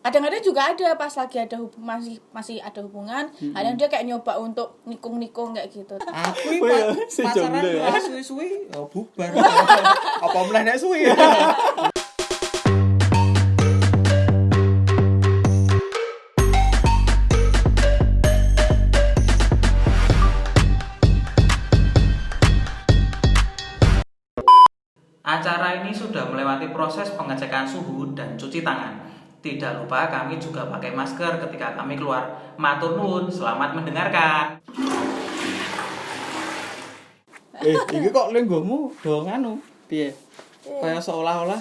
kadang-kadang juga ada pas lagi ada masih ada hubungan, kadang dia kayak nyoba untuk nikung kayak gitu. Aku pacaran ora suwi-suwi bubar. Apa meneh nek suwi. Acara ini sudah melewati proses pengecekan suhu dan cuci tangan. Tidak lupa kami juga pakai masker ketika kami keluar. Matur nuwun, selamat mendengarkan. Iki kok lenggomu do nganu piye? Kaya seolah-olah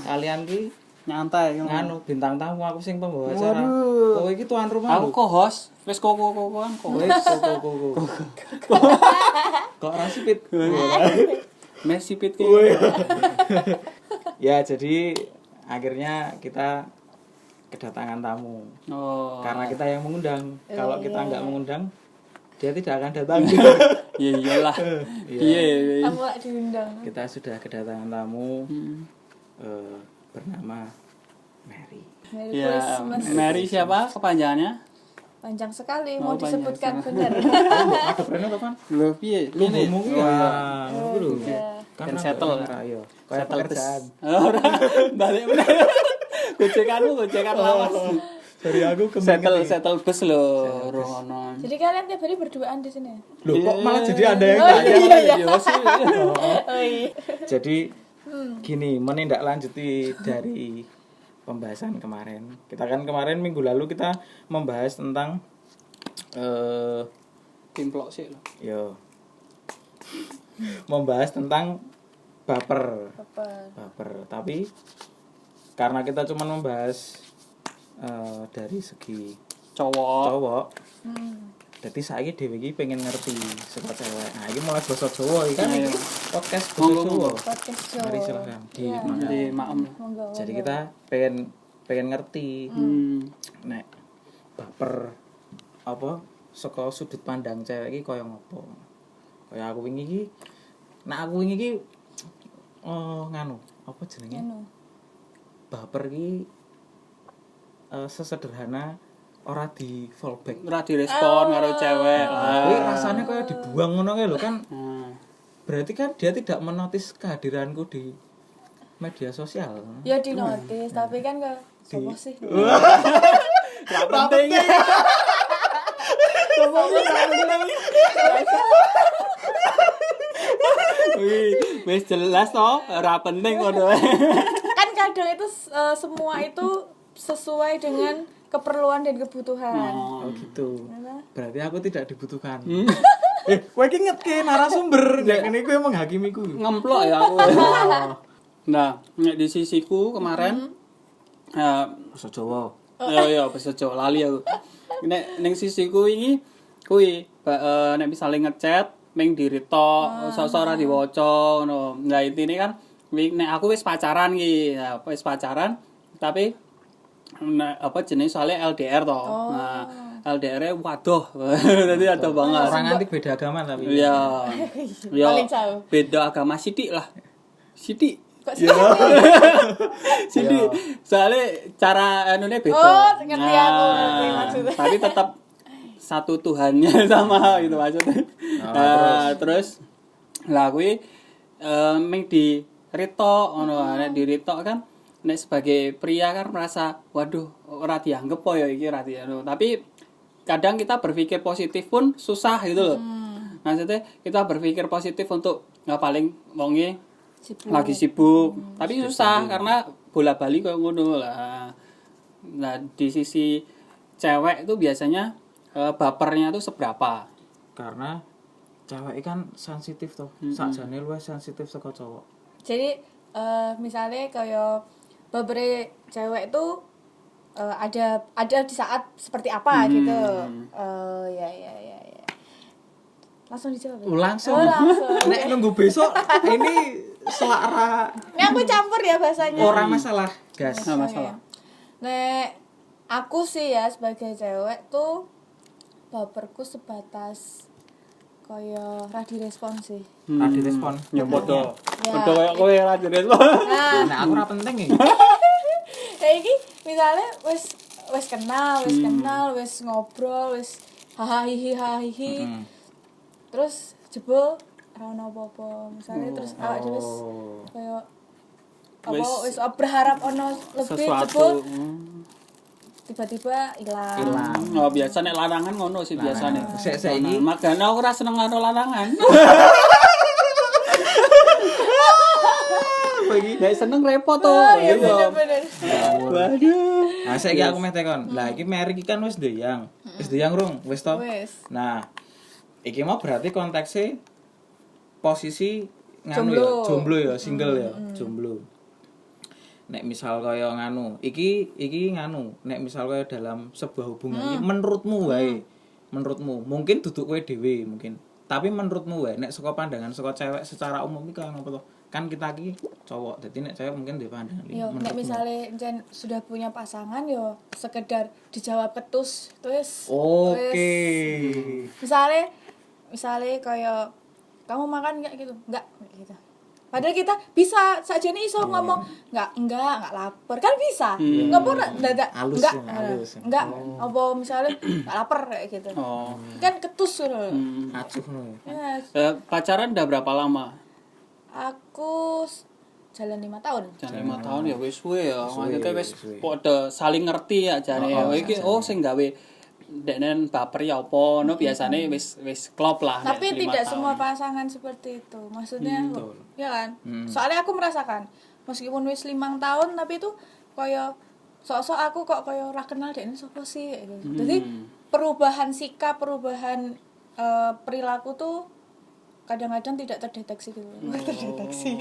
kalian ki nyantai nganu bintang tamu aku sing pembawa acara. Kowe iki tuan rumah. Aku co-host, wis koko-kokoan kok. Wis koko. Kok ora sipit. Mes sipit ki. Ya, jadi akhirnya kita kedatangan tamu. Oh. Karena kita yang mengundang. Kalau kita enggak mengundang, dia tidak akan datang. Iya iyalah. Iya. Kamu gak diundang. Kita sudah kedatangan tamu bernama Mary. Merry Ya, Christmas. Mary siapa kepanjangannya? Panjang sekali, Oh, mau disebutkan benar. Ada brandnya kapan? Lho piye? Lu Ini. ngomong Oh, ya. Oh, Lho. iya. Kan settle. Ayo. Kayak Settle pekerjaan. Ora balik meneh. Gocekan lawas. Dari aku kemenget. Settle bus lho, rono. Jadi kalian tiap hari berduaan di sini? Loh, kok malah jadi Anda yang Oh, tanya? iya. Iya sih. Oh iya. Jadi gini, menindaklanjuti dari pembahasan kemarin. Kita kan kemarin minggu lalu kita membahas tentang Timplok sih lho. yo membahas tentang baper. Tapi karena kita cuma membahas dari segi cowok. Jadi saya dhewe iki pengen ngerti saka cewek. Nah, iki mulai basa Jawa iki kan Ayo. iki podcast basa Monggo, Jawa. Podcast show. Mari silakan. Iya. Di maem. Monggo. Jadi kita pengen ngerti nek baper apa saka sudut pandang cewek iki kaya ngopo. Kaya aku wingi iki nganu, apa jenenge? Anu. Baper iki sesederhana ora di fallback. Ora direspon karo cewek. Kuwi rasanya kaya dibuang ngono kae lho kan. Nah. Berarti kan dia tidak menotis kehadiranku di media sosial. Ya di notice, tapi kan ke sopo sih? Gak penting. Wis jelas toh, ora penting ngono. Kan kadang itu semua itu sesuai dengan keperluan dan kebutuhan. Oh gitu. Mana? Berarti aku tidak dibutuhkan. Kowe iki ngetke narasumber, nek ngene kowe menghakimiku. Ngemplok ya aku. Nah, nek di sisiku kemarin Basa Jawa. ya bahasa Jawa lali aku. Nek ning sisiku ini kuwi nek misale ngechat ming diritok, sosok ora diwaca ngono. Nah, intine kan nek aku wis pacaran iki, nah, wis pacaran tapi nek apa jenis soalnya LDR toh. Nah, LDR-nya waduh. Dadi ada banget. Orang antik beda agama tapi. Iya. Ya. Paling jauh. Beda agama sithik lah. Sithik. Kok sih? Sithik. Soalnya cara anune beda. Oh, ngerti aku, ngerti maksudnya. Tapi tetap satu Tuhannya sama gitu maksudnya. Terus lah kuwi ming di ritok ngono, nek di ritok kan nek sebagai pria kan merasa waduh ora dianggep kok ya iki ora dianggep. Tapi kadang kita berpikir positif pun susah gitu loh. Maksudnya kita berpikir positif untuk nggak paling wonge lagi sibuk. Tapi susah karena bola-bali kayak ngono lah. Nah, di sisi cewek itu biasanya bapernya tuh seberapa? Karena cewek kan sensitif toh. Sakjane luwih sensitif saka cowok. Jadi misalnya kayak beberapa cewek itu ada di saat seperti apa gitu. Ya. Langsung dijawab. Langsung. Oh, langsung. Nek nunggu besok ini selara Ini aku campur ya bahasanya. orang masalah, gas. Nggak masalah. Nek aku sih ya sebagai cewek tuh baperku sebatas kaya ra direspon sih. Tadi respon. Ya bodoh. Ya. Bodoh kayak kowe ora direspon. Nah, Nah, aku ora penting iki. saiki misalnya wis kenal, wis ngobrol, wis hahaha. Terus jebul ora ono apa-apa. Misalnya terus awak dhewe wis kaya apa wis berharap ono lebih jebul tiba-tiba ilang. Oh, biasa nek larangan ngono sih biasane. Saiki Makane aku ora seneng karo larangan. Nek seneng repot to. Iya bener. Waduh. nah saiki aku meh tekon. Lah iki Mary iki kan wis ndeyang. Wis ndeyang rung? Wis to? Wis. Nah, iki mau berarti konteksnya posisi nganu ya, jomblo ya, single ya, jomblo. Nek misal kaya nganu, iki nganu, nek misal kaya dalam sebuah hubungan iki menurutmu wae, menurutmu mungkin duduk kowe dhewe mungkin. Tapi menurutmu wae nek saka pandangan saka cewek secara umum iki kaya ngopo to? Kan kita iki cowok, jadi nek cewek mungkin dia pandangan. Yo nek misale jen sudah punya pasangan yo sekedar dijawab ketus terus. Oke. Misale kayak kamu makan enggak gitu? Enggak gitu. Padahal kita bisa saja nih iso ngomong enggak lapar. Kan bisa. Ngomong dadak enggak. Apa misalnya enggak lapar kayak gitu. Kan ketus ngono. Acuh ngono. Ya. Pacaran udah berapa lama? Aku jalan 5 tahun. Jalan 5 tahun ya wis suwe ya. Maksudnya wis suwe. padha saling ngerti ya jane. Iki sing gawe deknen baper ya apa no biasane wis klop lah. Tapi nek 5 tidak tahun. semua pasangan seperti itu. Maksudnya ya kan? Soalnya aku merasakan meskipun wis 5 tahun tapi itu kaya sok-sok aku kok kaya ora kenal dekne sapa sih gitu. Jadi perubahan sikap, perubahan perilaku tuh kadang-kadang tidak terdeteksi gitu. Terdeteksi.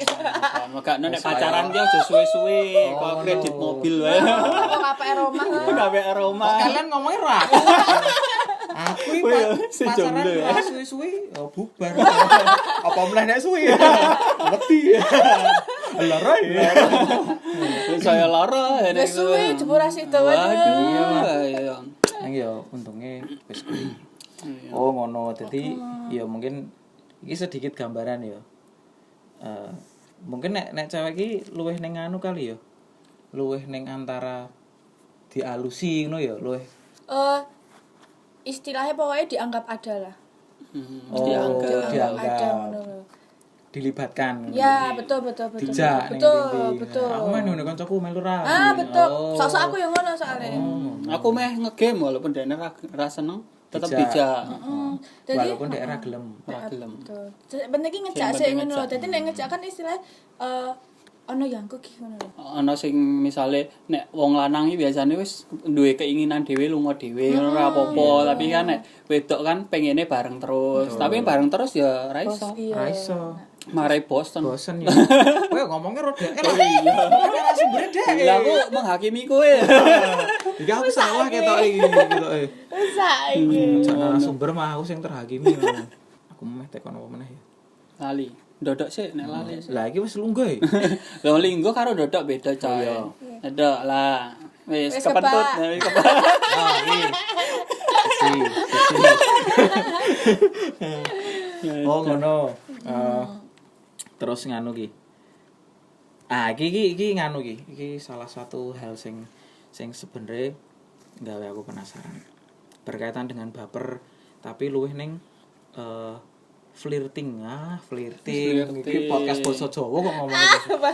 Makanya nek pacaran dia aja suwe-suwe, kok kredit mobil wae. Kok KPR rumah. KPR rumah. Kalian ngomongin ra. Aku iki pacaran ya suwi-suwi bubar. Apa meneh nek suwi. Ngerti. Lara ya. Saya lara Wis suwe jebul ra sido wae. Iya. Nang yo untunge wis kuwi. Oh ngono. Dadi ya mungkin iki sedikit gambaran ya. Mungkin nek cewek iki luwih ning anu kali ya. Luwih ning antara dialusi ngono ya, luwih. Istilahnya pokoknya dianggap ada lah. Dianggap Ada ngono lho. dilibatkan. Ya, betul. Dijak Betul. Aku main ngono kancaku melu ra. Betul. Sok-sok aku yang ngono soalnya. Aku meh ngegame walaupun dene ra seneng, tetep dijak. Jadi Walaupun daerah gelem. Ora gelem. betul. Penting ki ngejak sik ngono lho. Dadi nek ngejak kan istilah ono yang ki ngono lho. Ana sing misale nek wong lanang iki biasane wis duwe keinginan dhewe lunga dhewe ngono ora apa-apa, tapi kan nek wedok kan pengene bareng terus. Tapi bareng terus ya ora iso. Ra iso. Marai bosen. Bosen ya. Kowe ngomongnya rada iya. Ora sumber dek. Lah aku menghakimi kowe. Iki aku salah ketok iki ketoke. Saiki. Jangan sumber mah aku sing terhakimi. Aku meh tekon apa meneh ya. Lali. Dodok sih nek lali. Lah iki wis lungguh. Lah linggo karo dodok beda coy. Dodok lah. Wis kepentut. Oh, iki. Oh ngono. Terus nganu ki. Iki nganu ki. Iki salah satu hal sing sebenarnya gawe aku penasaran. Berkaitan dengan baper tapi luwih ning flirting. Iki podcast basa Jawa kok ngomong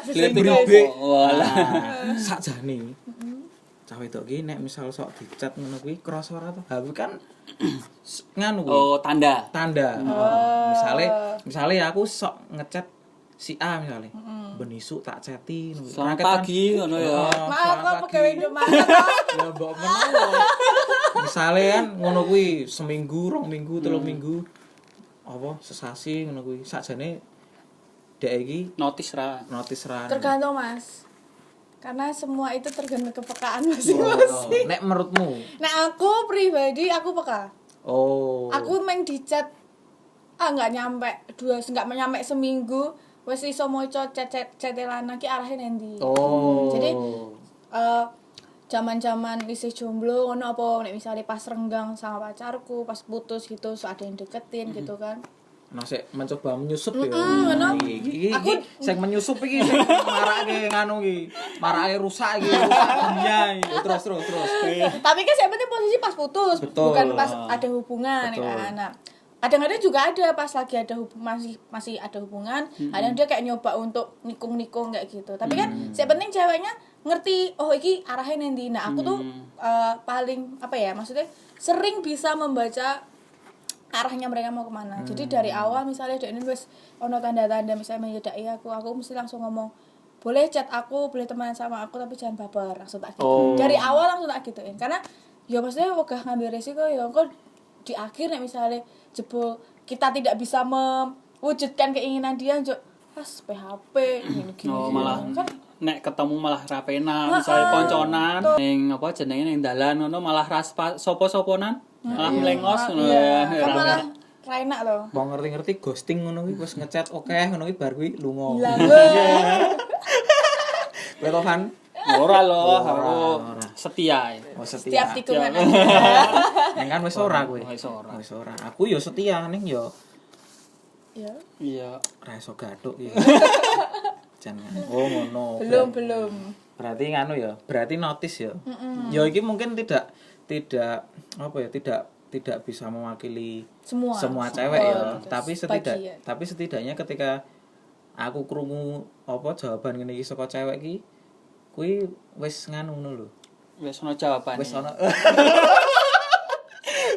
Flirting Bribik. Walah. Sakjane. Cah wedok ki nek misal sok dicat ngono kuwi krasa ora to? Ha kan nganu kuwi. Oh, tanda. Misale aku sok ngecat si A misale. Ben isuk tak ceti ngono. Selamat pagi ngono ya. Maaf kok pegawai Indomaret. Ya mbok menawa. Misale kan ngono kuwi seminggu, 2 minggu, 3 minggu. Apa sesasi ngono kuwi. Sakjane dek iki Notis ra. Tergantung Mas. Karena semua itu tergantung kepekaan masing-masing. Nek menurutmu? Nah, aku pribadi aku peka. Oh. Aku main dicat enggak nyampe seminggu wis iso maca chat lanang ki arahe endi. Oh. Jadi zaman-zaman isih jomblo ngono apa nek misale pas renggang sama pacarku, pas putus gitu so ada yang deketin gitu kan. Masih mencoba menyusup ya. Iki sing menyusup iki sing marake nganu iki. Marake rusak dunia iki. Terus. Tapi kan yang penting posisi pas putus, Betul. bukan pas ada hubungan kan. Nah, kadang-kadang juga ada pas lagi ada masih ada hubungan, ada dia kayak nyoba untuk nikung kayak gitu. Tapi kan yang penting ceweknya ngerti iki arahnya nanti. Nah, aku tuh paling apa ya, maksudnya sering bisa membaca arahnya mereka mau kemana. Jadi dari awal misalnya dia ini wis ono tanda-tanda misalnya menyedaki aku mesti langsung ngomong, boleh chat aku, boleh temenan sama aku, tapi jangan baper, langsung tak gitu. Dari awal langsung tak gituin. Karena ya maksudnya wegah ngambil resiko ya kok di akhir nek misalnya jebul kita tidak bisa mewujudkan keinginan dia njuk pas PHP gini. Malah kan nek ketemu malah rapena, misalnya konconan ning apa jenenge ning dalan ngono malah sopo-soponan. Malah mlengos ngono ya. Malah ra enak to. Mau ngerti-ngerti ghosting ngono kuwi wis ngechat oke ngono kuwi bar kuwi lunga. Kowe to Van? Ora lho, aku setia. Setiap tikungan. Ning kan wis ora kowe. Wis ora. Aku yo setia ning yo. Iya. Ra iso gathuk iki. Jangan. Oh ngono. Belum. Berarti nganu ya, berarti notice ya. Ya iki mungkin tidak apa ya, tidak bisa mewakili semua cewek ya, tapi setidaknya ketika aku krungu apa jawaban ngene iki saka cewek iki, kuwi wis nganu ngono lho. Wis ono jawaban. Wis ono.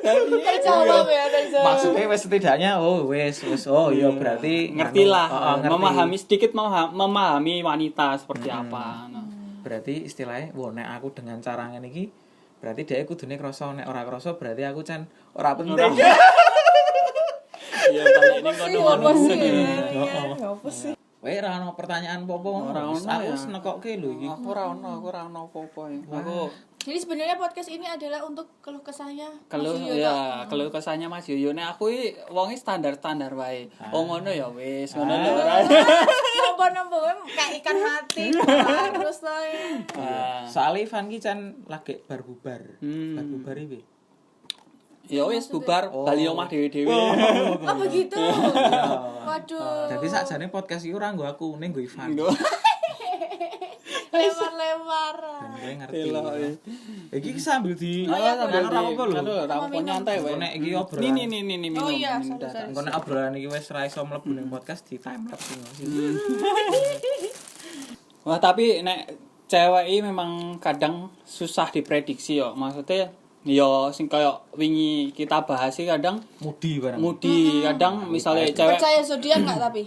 Terjawab ya, terjawab. Maksudnya wis setidaknya wis iya berarti ngertilah, memahami wanita seperti apa. Berarti istilahnya nek aku dengan cara ngene iki berarti dia kudune krasa nek ora krasa berarti aku can ora penting. Iya balik ning kono-kono. Apa sih? Kowe ora ono pertanyaan apa-apa. Aku wis nekokke lho iki. Aku ora ono apa-apa ya. Aku jadi sebenarnya podcast ini adalah untuk keluh kesahnya. Keluh kesahnya Mas Yoyo. Nek aku iki wonge standar-standar wae. Oh ngono ya wis, ngono lho ora. Nompo kayak ikan mati terus to. Soale Ivan ki can lagi bar bubar. Bar bubar iki. Ya wis bubar bali omah dhewe-dhewe. Oh begitu. Waduh. Jadi sakjane podcast iki ora nggo aku, ning nggo Ivan. Lewar-lewar. Kowe ngerti. Iki sambil di ora apa-apa lho. Ora apa nyantai wae. Nek iki obrolan. Ini minum. Oh iya, Engko nek obrolan iki wis ra iso mlebu ning podcast di time lapse ngono. Wah, tapi nek cewek iki memang kadang susah diprediksi yo. Maksudnya yo sing kaya wingi kita bahas iki kadang Mudi barang. Kadang misalnya cewek Percaya zodiak enggak tapi?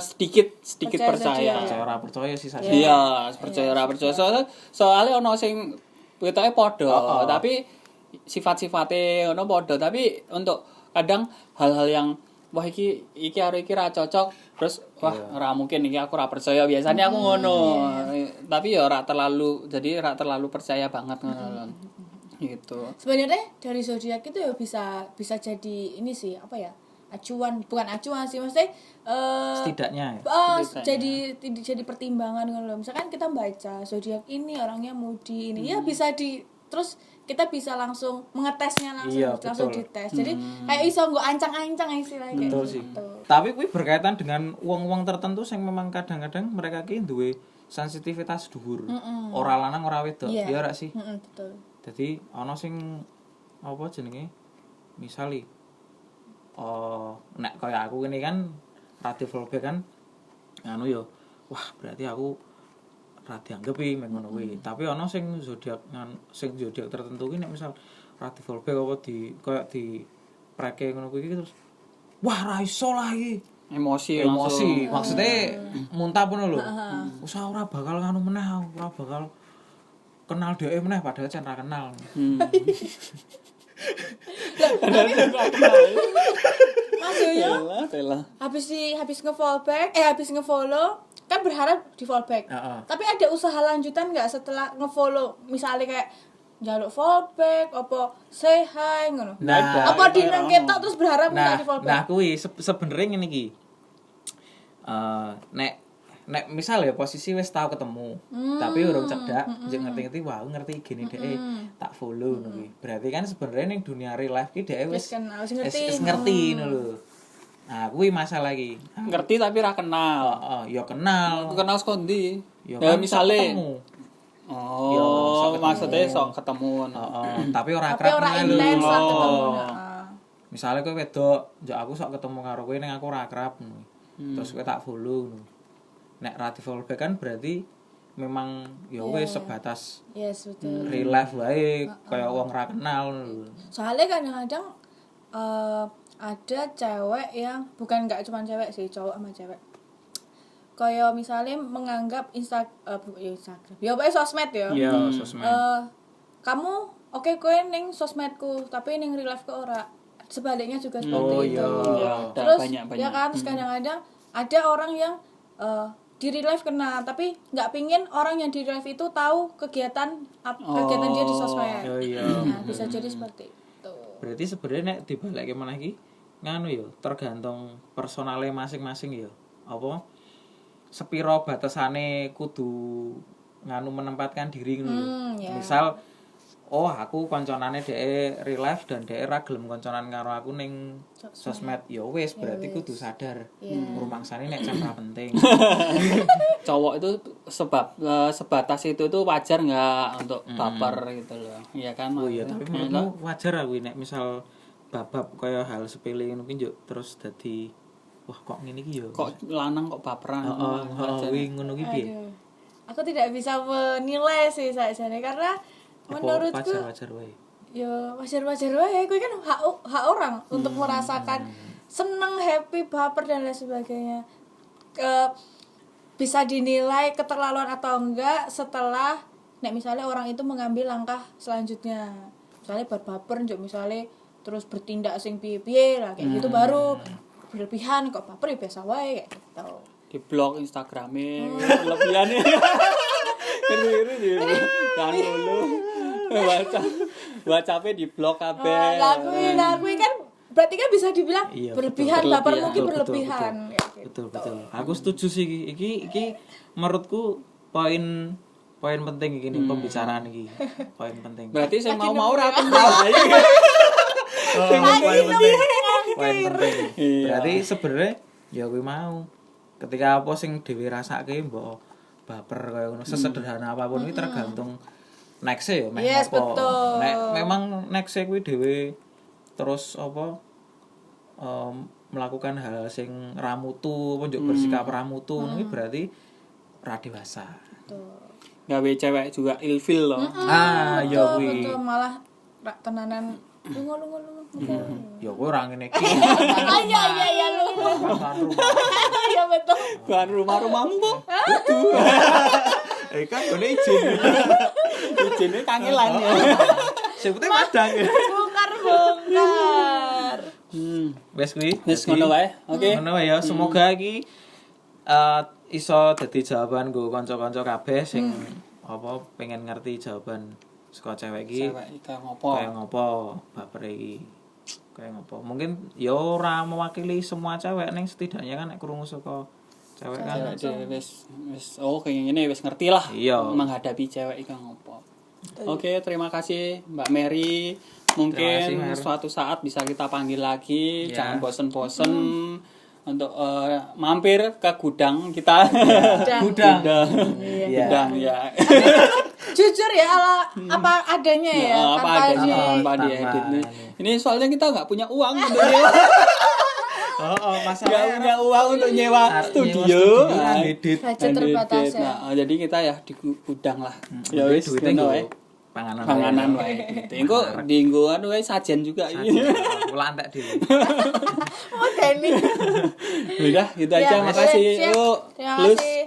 sedikit percaya. Percaya ora percaya sih saya. Iya, percaya ora percaya. Soalnya ono sing wetoke padha, tapi sifat-sifate ono padha, tapi untuk kadang hal-hal yang wah iki arek iki ra cocok, terus wah ora mungkin iki aku ora percaya. Biasanya aku ngono. Tapi ya ora terlalu percaya banget ngono. Gitu. Sebenarnya dari zodiak itu ya bisa jadi ini sih, apa ya? Bukan acuan sih, maksudnya setidaknya jadi pertimbangan gitu loh. Misalkan kita baca zodiak ini orangnya Mudi ini ya bisa terus kita bisa langsung mengetesnya langsung dites. Jadi kayak iso nggo ancang-ancang istilahnya betul gitu. Sih. Tapi kuwi berkaitan dengan wong-wong tertentu yang memang kadang-kadang mereka ki duwe sensitivitas dhuwur. Ora lanang ora wedok. Ya ora sih? Betul. Jadi ana sing apa jenenge? Misali nek kaya aku ini kan rada fallback kan anu yo wah berarti aku ra dianggep iki ngono kuwi. Tapi ana sing zodiak tertentu ki nek misal rada fallback apa di preke ngono kuwi terus wah ra iso lah iki. Emosi. Maksudnya muntah pun lho. Wis ora bakal nganu meneh, ora bakal kenal dhewe meneh padahal jan ra kenal. Mas Yoyo habis nge-follow kan berharap di fallback. Tapi ada usaha lanjutan nggak setelah nge-follow? Misalnya kayak njaluk fallback apa say hi ngono. Apa di nang ketok terus berharap nggak di fallback? Nah kuwi sebenarnya ngene iki. Nek misal ya posisi wis tau ketemu, tapi urung cedak, njek ngerti-ngerti wah ngerti gini dhek tak follow ngono kuwi. Berarti kan sebenarnya ning dunia real life ki dhek wis ngerti ngono lho. Nah, kuwi masalah iki. Ngerti tapi ra kenal. Ya kenal. Kenal saka ndi? Ya Ya kan misale ketemu. Oh, sok ketemu. maksudnya sok ketemu. Tapi ora Tapi akrab ora meneh lho. intens lah Oh. ketemu. Misalnya kowe wedok, njok aku sok ketemu karo kowe ning aku ora akrab ngono. Terus kowe tak follow ngono. Nek ra di-follow back kan berarti memang ya wis sebatas Yes, betul. real life wae kaya wong ra kenal ngono. Soalnya kadang-kadang ada cewek yang bukan nggak cuma cewek sih, cowok sama cewek. Kayak misalnya menganggap Instagram, ya pokoknya sosmed ya. Iya, sosmed. Kamu oke kowe ning sosmedku, tapi ning real life ke ora. Sebaliknya juga seperti Oh, itu. iya. Terus Banyak-banyak. ya kan, terus kadang-kadang ada orang yang di real life kena, tapi nggak pingin orang yang di real life itu tahu kegiatan dia di sosmed. Oh iya. Nah, bisa jadi seperti itu. Berarti sebenarnya nek dibalekke meneh iki nganu ya, tergantung personale masing-masing ya. Apa sepiro batasane kudu nganu menempatkan diri ngono lho. Ya. Misal aku konconane dhek real life dan dhek ra gelem konconan karo aku ning sosmed. Ya wis berarti kudu sadar. Rumangsane nek jan ra penting. Cowok itu sebatas itu tuh wajar nggak untuk baper gitu loh. Iya kan? Oh iya, tapi menurutku wajar aku nek misal babab kaya hal sepele ngono ki terus dadi wah kok ngene iki ya. Kok lanang kok baperan? Kuwi ngono ki piye? Aduh. Aku tidak bisa menilai sih sajane karena menurutku wajar wae. ya wajar-wajar wae, kuwi kan hak orang untuk merasakan seneng, happy, baper dan lain sebagainya. Bisa dinilai keterlaluan atau enggak setelah nek misalnya orang itu mengambil langkah selanjutnya. Misalnya baper njok misalnya terus bertindak sing piye-piye lah kayak gitu baru berlebihan, kok baper ya biasa wae kayak gitu. Di blog Instagramnya lebihannya. Ini kan dulu. WhatsApp di blog kabeh. Lakui kan berarti kan bisa dibilang Iya, berlebihan, betul, baper betul, mungkin betul, berlebihan. Betul. Aku setuju sih iki menurutku poin penting iki nih pembicaraan iki. Poin penting. Berarti saya mau ra penting. Poin penting. Iya. Berarti sebenarnya ya kuwi mau ketika apa sing dhewe rasake mbok baper kaya ngono sesederhana apapun iki tergantung next-e ya meh Yes, apa. betul. Nek memang next-e kuwi dhewe terus apa melakukan hal sing ramutu, njuk bersikap ramutu ngono berarti ra dewasa. Gawe cewek juga ilfil loh. Ya kuwi. Betul, malah tenanan lungo. Ya kowe ora ngene iki. Iya lu. Iya betul. Bukan rumah-rumahmu kok. Kan ngene izin. Izinnya kangelan ya. Sebutnya madang. Bongkar. Wes kuwi. Wis ngono wae. Oke. Ngono wae ya. Semoga iki iso dadi jawaban go kanca-kanca kabeh sing apa pengen ngerti jawaban saka cewek iki. Cewek iki ngopo? Kayak ngopo baper iki. Kayak ngopo. Mungkin ya ora mewakili semua cewek ning setidaknya kan nek krungu saka cewek kan. Wis kayak gini wis ngerti lah. Iya. Menghadapi cewek iki ngopo. Oke, terima kasih Mbak Mary. Mungkin Terima kasih, Mer. suatu saat bisa kita panggil lagi. Ya. Jangan bosen-bosen untuk mampir ke gudang kita. Gudang. Iya. Gudang ya. Jujur ya apa adanya ya, Apa tanpa adanya tanpa tanpa diedit nih. ini. Ini soalnya kita nggak punya uang untuk nyewa. Nggak punya uang untuk nyewa studio. Nah, edit. budget terbatas ya. Nah, jadi kita ya di gudang lah. Ya wis duitnya ngono nggo wae. panganan Wae. Gitu. Engko dienggo anu wae sajen juga. Kula entek dhewe. Oh, Deni. Udah, gitu aja. Ya, Makasih. siap. Yuk. Terima Plus. kasih.